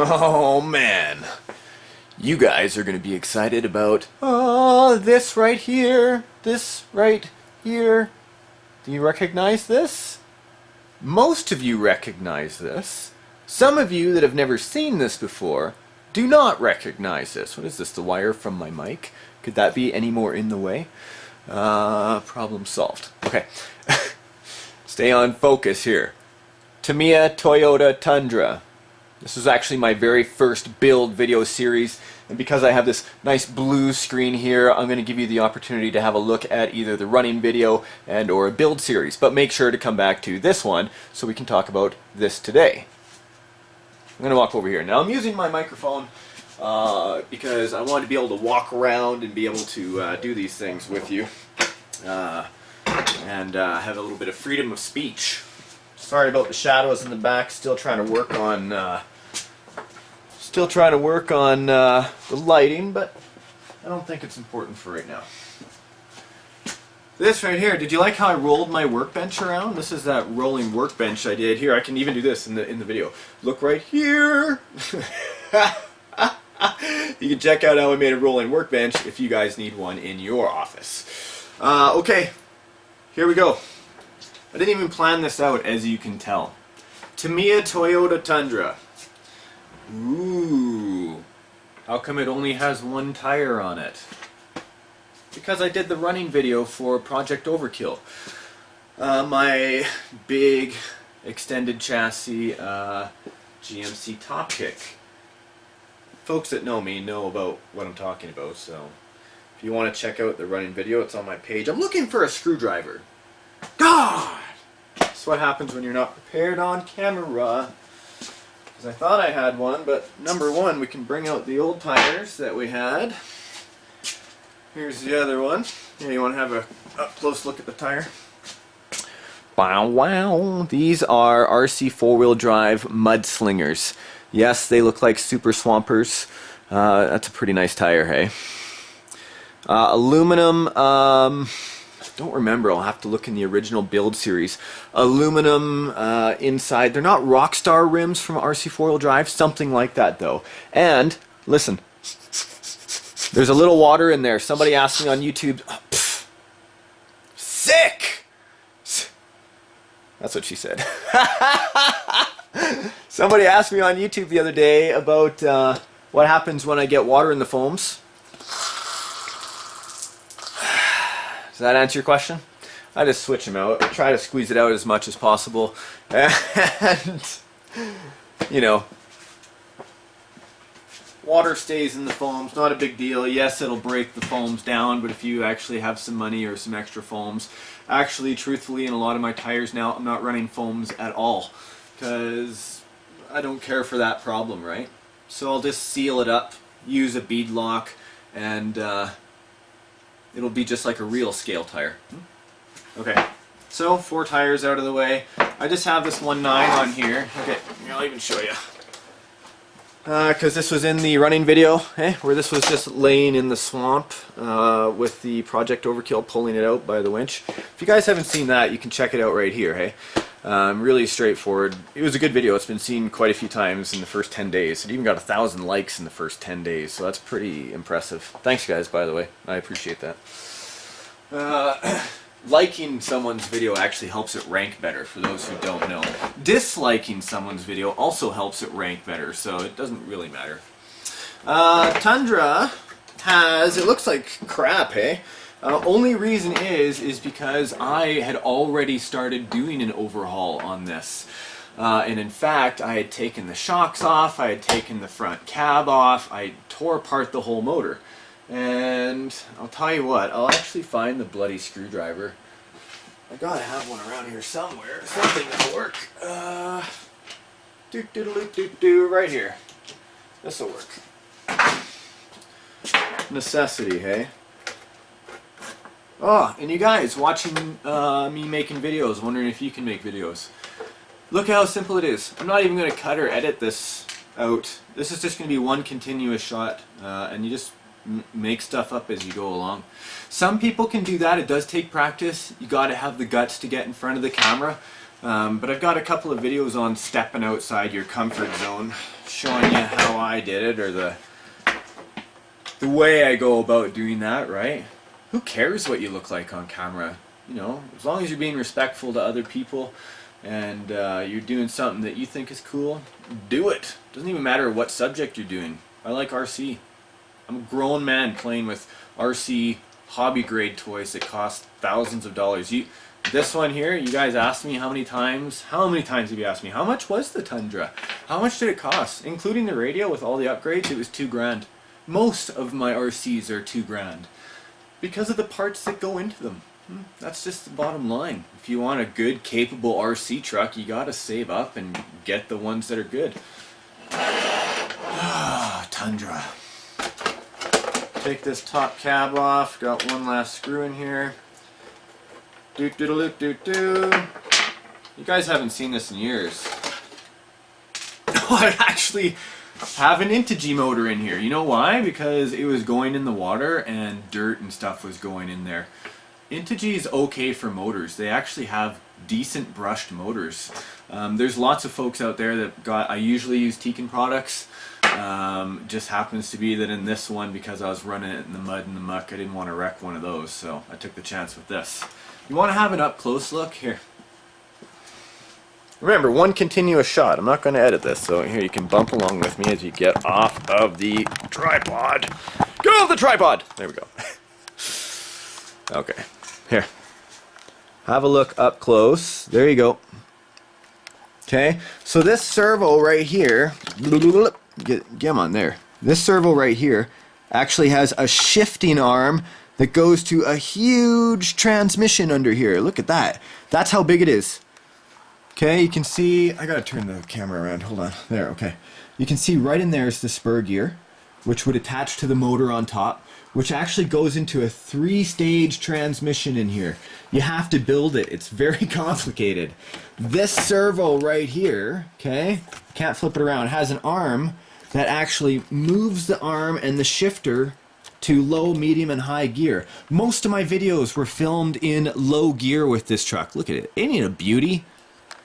Oh man, you guys are going to be excited about this right here, this right here. Do you recognize this? Most of you recognize this. Some of you that have never seen this before do not recognize this. What is this, the wire from my mic? Could that be any more in the way? Problem solved. Okay. Stay on focus here. Tamiya Toyota Tundra. This was actually my very first build video series, and because I have this nice blue screen here, I'm going to give you the opportunity to have a look at either the running video and or a build series, but make sure to come back to this one so we can talk about this today. I'm going to walk over here. Now I'm using my microphone because I want to be able to walk around and be able to do these things with you and have a little bit of freedom of speech. Sorry about the shadows in the back. Still trying to work on the lighting, but I don't think it's important for right now. This right here, did you like how I rolled my workbench around? This is that rolling workbench I did here. I can even do this in the video. Look right here. You can check out how I made a rolling workbench if you guys need one in your office. Okay, here we go. I didn't even plan this out, as you can tell. Tamiya Toyota Tundra. Ooh. How come it only has one tire on it? Because I did the running video for Project Overkill. My big extended chassis GMC top kick. Folks that know me know about what I'm talking about, so if you want to check out the running video, it's on my page. I'm looking for a screwdriver. God! That's what happens when you're not prepared on camera. Because I thought I had one, but number one, we can bring out the old tires that we had. Here's the other one. Yeah, you want to have a up close look at the tire? Wow, wow. These are RC four-wheel drive mudslingers. Yes, they look like super swampers. That's a pretty nice tire, hey? Aluminum, don't remember, I'll have to look in the original build series. Aluminum inside. They're not Rockstar rims from RC four-wheel drive, something like that though. And, listen, there's a little water in there. Somebody asked me on YouTube, sick! That's what she said. Somebody asked me on YouTube the other day about what happens when I get water in the foams. Does that answer your question? I just switch them out. I try to squeeze it out as much as possible. And, you know, water stays in the foams, not a big deal. Yes, it'll break the foams down, but if you actually have some money or some extra foams, actually, truthfully, in a lot of my tires now, I'm not running foams at all because I don't care for that problem, right? So I'll just seal it up, use a bead lock, and it'll be just like a real scale tire. Okay, so 4 tires out of the way. I just have this 1.9 on here. Okay, I'll even show you. Because this was in the running video, where this was just laying in the swamp with the Project Overkill pulling it out by the winch. If you guys haven't seen that, you can check it out right here, hey? Really straightforward. It was a good video. It's been seen quite a few times in the first 10 days. It even got 1,000 likes in the first 10 days, so that's pretty impressive. Thanks guys, by the way. I appreciate that. Liking someone's video actually helps it rank better, for those who don't know. Disliking someone's video also helps it rank better, so it doesn't really matter. Tundra has, it looks like crap, hey? Only reason is because I had already started doing an overhaul on this. And in fact, I had taken the shocks off, I had taken the front cab off, I tore apart the whole motor. And I'll tell you what, I'll actually find the bloody screwdriver. I gotta have one around here somewhere. Something that'll work. Right here. This'll work. Necessity, hey? Oh, and you guys watching me making videos, wondering if you can make videos. Look how simple it is. I'm not even going to cut or edit this out. This is just going to be one continuous shot, and you just make stuff up as you go along. Some people can do that. It does take practice. You got to have the guts to get in front of the camera. But I've got a couple of videos on stepping outside your comfort zone, showing you how I did it, or the way I go about doing that, right? Who cares what you look like on camera? You know, as long as you're being respectful to other people and you're doing something that you think is cool, do it. Doesn't even matter what subject you're doing. I like RC. I'm a grown man playing with RC hobby grade toys that cost thousands of dollars. This one here, you guys asked me how many times have you asked me, how much was the Tundra? How much did it cost? Including the radio with all the upgrades, it was $2,000. Most of my RCs are $2,000 because of the parts that go into them. That's just the bottom line. If you want a good, capable RC truck, you gotta save up and get the ones that are good. Tundra. Take this top cab off. Got one last screw in here. You guys haven't seen this in years. I actually have an Integy motor in here. You know why? Because it was going in the water and dirt and stuff was going in there. Integy is okay for motors. They actually have decent brushed motors. There's lots of folks out there that I usually use Tekin products. Just happens to be that in this one, because I was running it in the mud and the muck, I didn't want to wreck one of those, so I took the chance with this. You want to have an up close look? Here. Remember, one continuous shot. I'm not going to edit this, so here you can bump along with me as you get off of the tripod. Get off the tripod! There we go. Okay. Here. Have a look up close. There you go. Okay, so this servo right here, get him on there. This servo right here actually has a shifting arm that goes to a huge transmission under here. Look at that. That's how big it is. Okay, you can see, I gotta turn the camera around, hold on. There, okay. You can see right in there is the spur gear, which would attach to the motor on top, which actually goes into a 3-stage transmission in here. You have to build it. It's very complicated. This servo right here, okay, can't flip it around, has an arm that actually moves the arm and the shifter to low, medium, and high gear. Most of my videos were filmed in low gear with this truck. Look at it. Ain't it a beauty?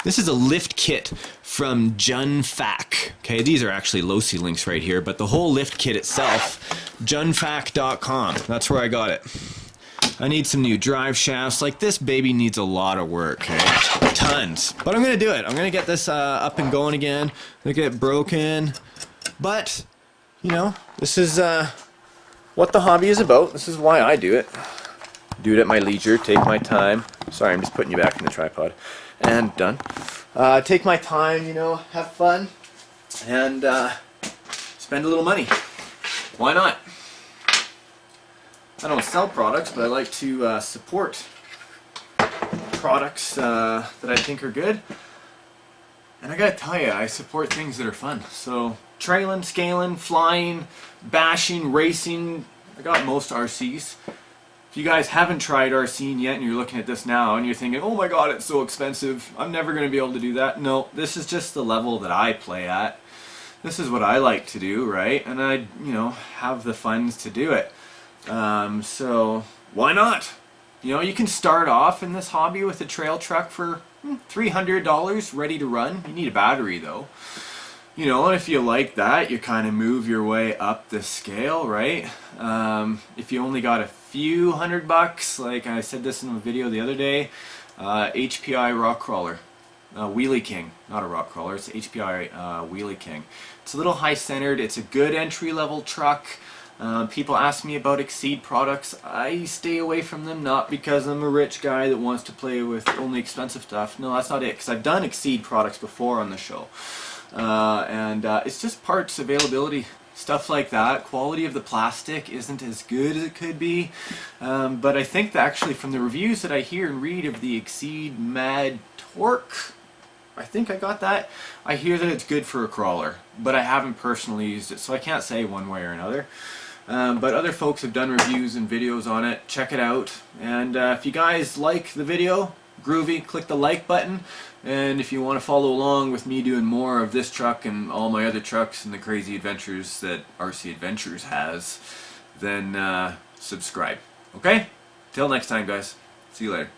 This is a lift kit from Junfac. Okay, these are actually Losi links right here, but the whole lift kit itself, junfac.com. That's where I got it. I need some new drive shafts. Like, this baby needs a lot of work, okay? Tons. But I'm gonna do it. I'm gonna get this up and going again. Look at it broken. But, you know, this is what the hobby is about. This is why I do it. Do it at my leisure, take my time. Sorry, I'm just putting you back in the tripod. And done. Take my time, you know, have fun, and spend a little money. Why not? I don't sell products, but I like to support products that I think are good. And I gotta tell you, I support things that are fun. So trailing, scaling, flying, bashing, racing. I got most RCs. If you guys haven't tried RCing yet and you're looking at this now and you're thinking, oh my god, it's so expensive, I'm never going to be able to do that. No, this is just the level that I play at. This is what I like to do, right? And I, you know, have the funds to do it. So why not? You know, you can start off in this hobby with a trail truck for $300 ready to run. You need a battery though. You know, and if you like that, you kind of move your way up the scale, right? If you only got a few $100, like I said this in a video the other day, HPI rock crawler, Wheelie King, not a rock crawler, it's HPI Wheelie King. It's a little high centered, it's a good entry level truck. People ask me about Exceed products. I stay away from them, not because I'm a rich guy that wants to play with only expensive stuff. No, that's not it, because I've done Exceed products before on the show. It's just parts availability, stuff like that. Quality of the plastic isn't as good as it could be, but I think that actually from the reviews that I hear and read of the Exceed Mad Torque, I think I got that, I hear that it's good for a crawler, but I haven't personally used it, so I can't say one way or another. But other folks have done reviews and videos on it. Check it out, and if you guys like the video, groovy, click the like button. And if you want to follow along with me doing more of this truck and all my other trucks and the crazy adventures that RC Adventures has, then subscribe. Okay? Till next time, guys. See you later.